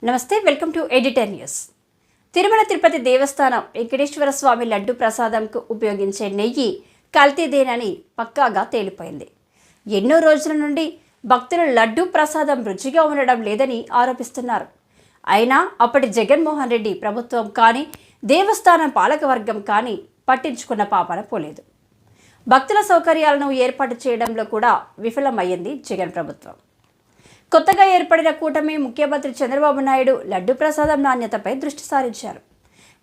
నమస్తే, welcome to editor news. Tirumala Tirupati దేవస్థానం వెంకటేశ్వర స్వామి లడ్డు ప్రసాదంకు ఉపయోగించే నెయ్యి కల్తీదేనని పక్కాగా తేలిపోయింది. ఎన్నో రోజుల నుండి భక్తులు లడ్డు ప్రసాదం రుచిగా ఉండడం లేదని ఆరోపిస్తున్నారు. అయినా అప్పటి జగన్మోహన్ రెడ్డి ప్రభుత్వం కానీ దేవస్థానం పాలకవర్గం కానీ పట్టించుకున్న పాపన పోలేదు. భక్తుల సౌకర్యాలను ఏర్పాటు చేయడంలో కూడా విఫలమయ్యింది జగన్ ప్రభుత్వం. కొత్తగా ఏర్పడిన కూటమి ముఖ్యమంత్రి చంద్రబాబు నాయుడు లడ్డు ప్రసాదం నాణ్యతపై దృష్టి సారించారు.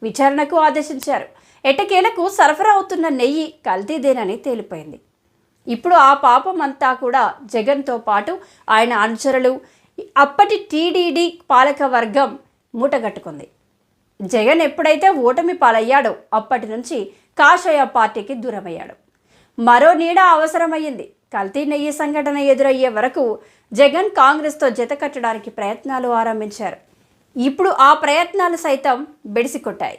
విచారణకు ఆదేశించారు. ఎట్టకేలకు సరఫరా అవుతున్న నెయ్యి కల్తీదేనని తేలిపోయింది. ఇప్పుడు ఆ పాపం అంతా కూడా జగన్తో పాటు ఆయన అనుచరులు, అప్పటి టీడీడీ పాలక వర్గం మూటగట్టుకుంది. జగన్ ఎప్పుడైతే ఓటమి పాలయ్యాడో అప్పటి నుంచి కాషాయ పార్టీకి దూరమయ్యాడు. మరో నీడ అవసరమయ్యింది. కల్తీ నెయ్యి సంఘటన ఎదురయ్యే వరకు జగన్ కాంగ్రెస్తో జతకట్టడానికి ప్రయత్నాలు ఆరంభించారు. ఇప్పుడు ఆ ప్రయత్నాలు సైతం బెడిసికొట్టాయి.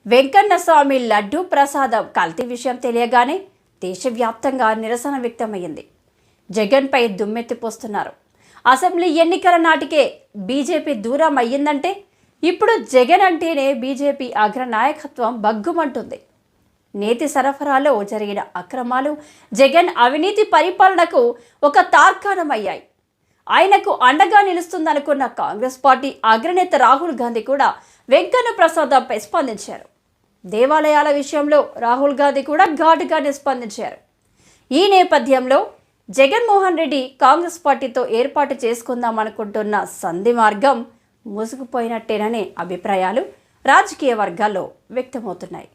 వెంకన్న స్వామి లడ్డు ప్రసాదం కల్తీ విషయం తెలియగానే దేశవ్యాప్తంగా నిరసన వ్యక్తమయ్యింది. జగన్పై దుమ్మెత్తిపోస్తున్నారు. అసెంబ్లీ ఎన్నికల నాటికే బీజేపీ దూరం అయ్యిందంటే ఇప్పుడు జగన్ అంటేనే బీజేపీ అగ్రనాయకత్వం బగ్గుమంటుంది. నేతి సరఫరాలో జరిగిన అక్రమాలు జగన్ అవినీతి పరిపాలనకు ఒక తార్కాణమయ్యాయి. ఆయనకు అండగా నిలుస్తుందనుకున్న కాంగ్రెస్ పార్టీ అగ్రనేత రాహుల్ గాంధీ కూడా వెంకన్న ప్రసాదంపై స్పందించారు. దేవాలయాల విషయంలో రాహుల్ గాంధీ కూడా ఘాటుగానే స్పందించారు. ఈ నేపథ్యంలో జగన్మోహన్ రెడ్డి కాంగ్రెస్ పార్టీతో ఏర్పాటు చేసుకుందామనుకుంటున్న సంధి మార్గం మూసుకుపోయినట్టేననే అభిప్రాయాలు రాజకీయ వర్గాల్లో వ్యక్తమవుతున్నాయి.